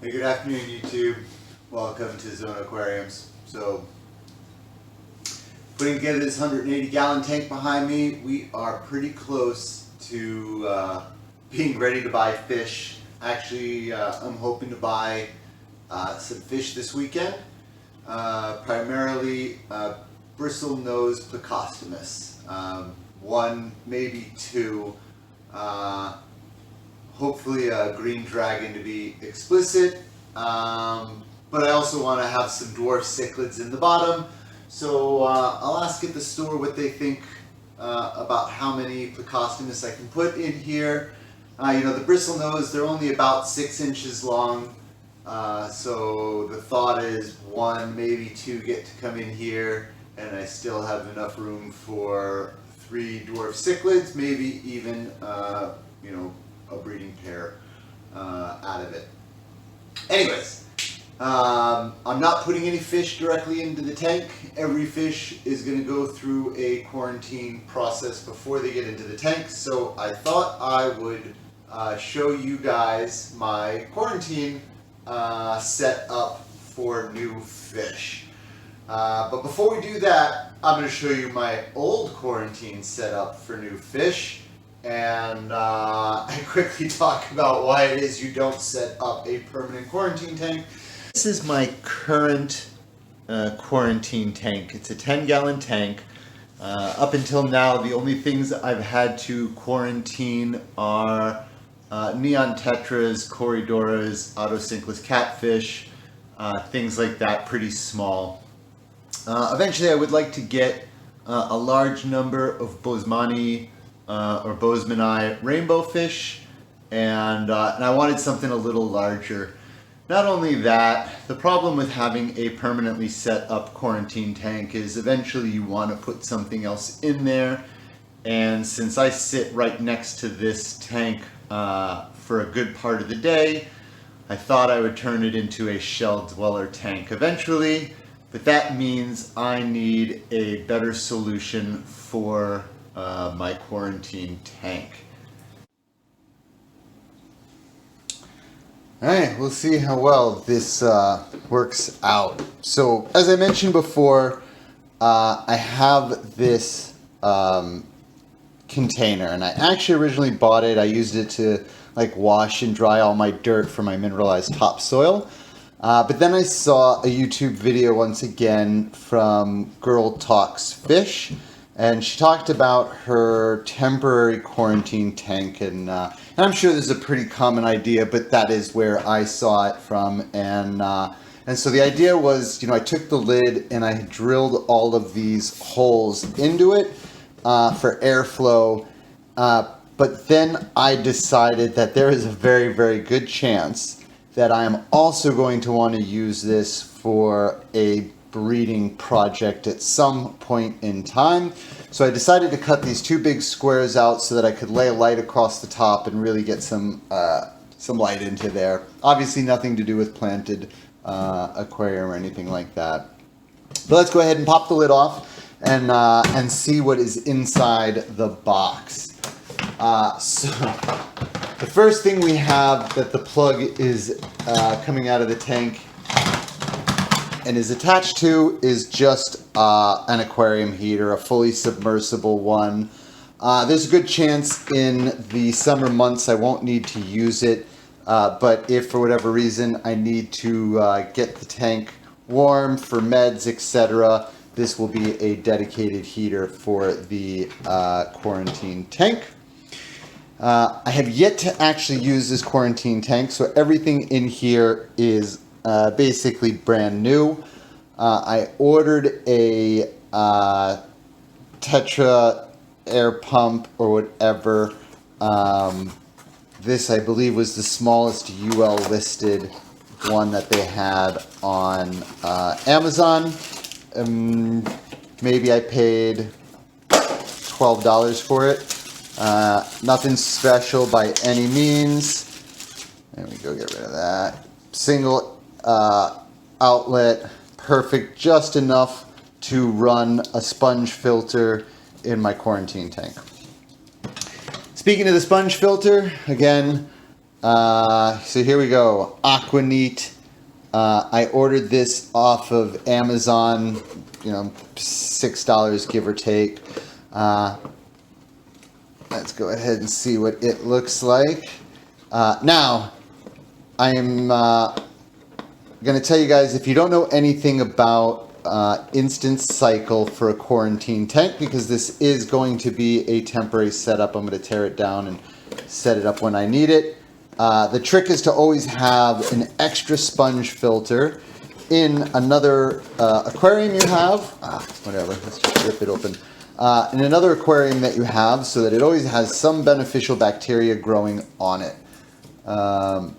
Hey, good afternoon, YouTube. Welcome to Zone Aquariums. So, putting together this 180-gallon tank behind me, we are pretty close to being ready to buy fish. Actually, I'm hoping to buy some fish this weekend. Primarily bristlenose plecostomus. One, maybe two. Hopefully a green dragon to be explicit, but I also want to have some dwarf cichlids in the bottom. So I'll ask at the store what they think about how many plecostomus I can put in here. The bristlenose, they're only about 6 inches long, so the thought is one, maybe two get to come in here, and I still have enough room for 3 dwarf cichlids, maybe even a breeding pair out of it. Anyways, I'm not putting any fish directly into the tank. Every fish is going to go through a quarantine process before they get into the tank. So I thought I would show you guys my quarantine set up for new fish. But before we do that, I'm going to show you my old quarantine setup for new fish. And I quickly talk about why it is you don't set up a permanent quarantine tank. This is my current quarantine tank. It's a 10-gallon tank. Up until now, the only things I've had to quarantine are neon tetras, corydoras, autocinclus catfish, things like that, pretty small. Eventually, I would like to get a large number of Bozeman or Bozeman rainbow fish, and I wanted something a little larger. Not only that, the problem with having a permanently set up quarantine tank is eventually you want to put something else in there, and since I sit right next to this tank for a good part of the day, I thought I would turn it into a shell dweller tank eventually, but that means I need a better solution for my quarantine tank. Alright, we'll see how well this works out. So, as I mentioned before, I have this container, and I actually originally bought it. I used it to wash and dry all my dirt for my mineralized topsoil. But then I saw a YouTube video once again from Girl Talks Fish, and she talked about her temporary quarantine tank, and I'm sure this is a pretty common idea, but that is where I saw it from. And so the idea was, I took the lid and I drilled all of these holes into it for airflow. But then I decided that there is a very, very good chance that I am also going to want to use this for a breeding project at some point in time. So I decided to cut these 2 big squares out so that I could lay a light across the top and really get some light into there. Obviously nothing to do with planted aquarium or anything like that. But let's go ahead and pop the lid off and see what is inside the box. So the first thing we have that the plug is coming out of the tank and is attached to is just an aquarium heater, a fully submersible one. There's a good chance in the summer months I won't need to use it, but if for whatever reason I need to get the tank warm for meds, etc., this will be a dedicated heater for the quarantine tank. I have yet to actually use this quarantine tank, so everything in here is basically brand new. I ordered a Tetra air pump or whatever. This, I believe, was the smallest UL listed one that they had on Amazon. Maybe I paid $12 for it. Nothing special by any means. There we go, get rid of that. Single outlet, perfect, just enough to run a sponge filter in my quarantine tank. Speaking of the sponge filter, again, So here we go, Aquaneat. I ordered this off of Amazon, $6 give or take. Let's go ahead and see what it looks like. Now, I am going to tell you guys, if you don't know anything about instant cycle for a quarantine tank, because this is going to be a temporary setup, I'm going to tear it down and set it up when I need it. The trick is to always have an extra sponge filter in another aquarium you have. Whatever, let's just rip it open. In another aquarium that you have, so that it always has some beneficial bacteria growing on it.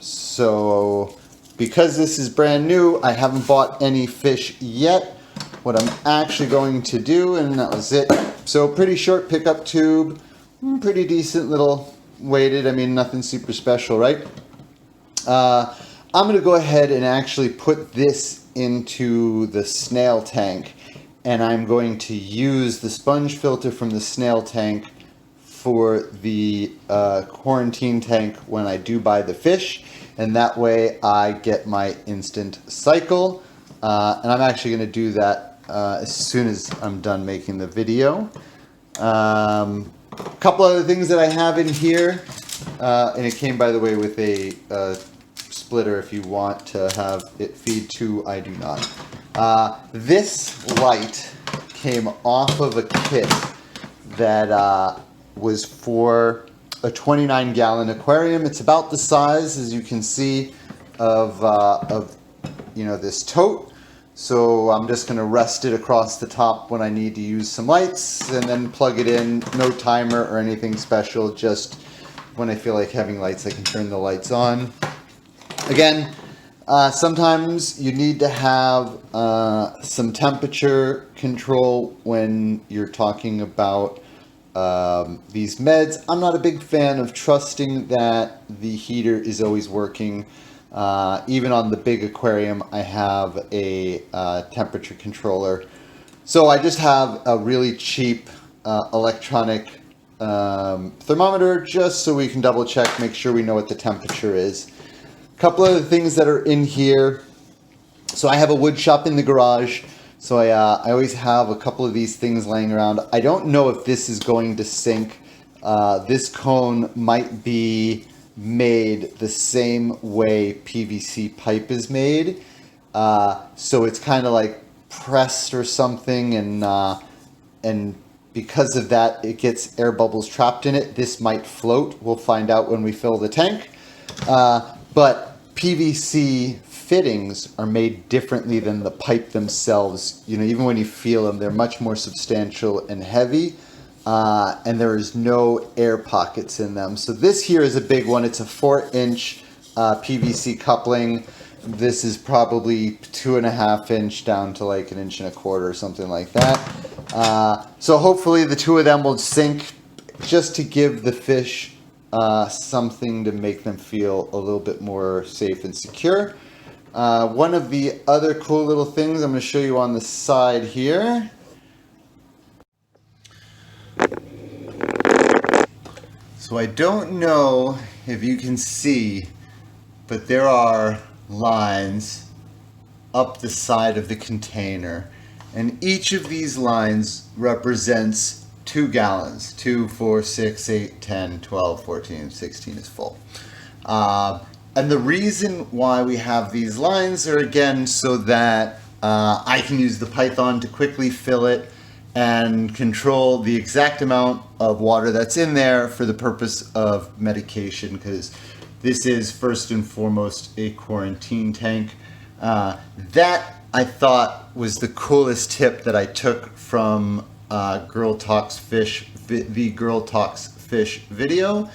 So because this is brand new, I haven't bought any fish yet. What I'm actually going to do, and that was it. So pretty short pickup tube, pretty decent little weighted, I mean nothing super special, right? I'm going to go ahead and actually put this into the snail tank, and I'm going to use the sponge filter from the snail tank for the quarantine tank when I do buy the fish, and that way I get my instant cycle. And I'm actually going to do that as soon as I'm done making the video. A couple other things that I have in here, and it came, by the way, with a splitter if you want to have it feed to. I do not. This light came off of a kit that was for a 29-gallon aquarium. It's about the size, as you can see, of this tote. So I'm just going to rest it across the top when I need to use some lights, and then plug it in. No timer or anything special, just when I feel like having lights I can turn the lights on. Again, sometimes you need to have some temperature control when you're talking about these meds. I'm not a big fan of trusting that the heater is always working. Even on the big aquarium, I have a temperature controller. So I just have a really cheap electronic thermometer, just so we can double check, make sure we know what the temperature is. A couple other things that are in here. So I have a wood shop in the garage. So I always have a couple of these things laying around. I don't know if this is going to sink. This cone might be made the same way PVC pipe is made. So it's kind of like pressed or something, and because of that, it gets air bubbles trapped in it. This might float. We'll find out when we fill the tank. But PVC fittings are made differently than the pipe themselves. Even when you feel them, they're much more substantial and heavy, and there is no air pockets in them. So this here is a big one. It's a 4-inch PVC coupling. This is probably 2.5 inch down to like 1.25 inches or something like that. So hopefully the two of them will sink, just to give the fish something to make them feel a little bit more safe and secure. One of the other cool little things I'm going to show you on the side here. So I don't know if you can see, but there are lines up the side of the container, and each of these lines represents 2 gallons. 2, 4, 6, 8, 10, 12, 14, 16 is full. And the reason why we have these lines are, again, so that I can use the Python to quickly fill it and control the exact amount of water that's in there for the purpose of medication, because this is first and foremost a quarantine tank. That I thought was the coolest tip that I took from Girl Talks Fish, the Girl Talks Fish video.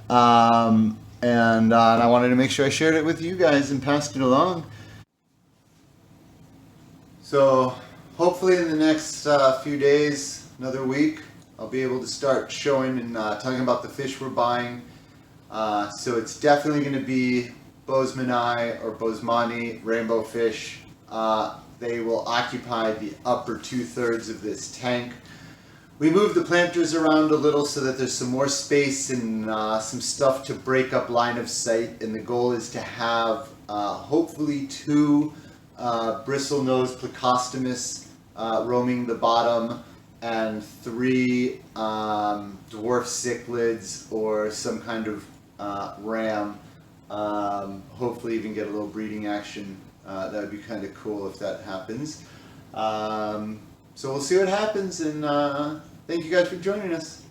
And I wanted to make sure I shared it with you guys and passed it along. So hopefully in the next few days, another week, I'll be able to start showing and talking about the fish we're buying. So it's definitely going to be Bozemanai or Bosemani rainbow fish. They will occupy the upper 2/3 of this tank. We moved the planters around a little so that there's some more space and some stuff to break up line of sight. And the goal is to have hopefully 2 bristlenose plecostomus roaming the bottom, and 3 dwarf cichlids or some kind of ram. Hopefully even get a little breeding action. That would be kind of cool if that happens. So we'll see what happens, and thank you guys for joining us.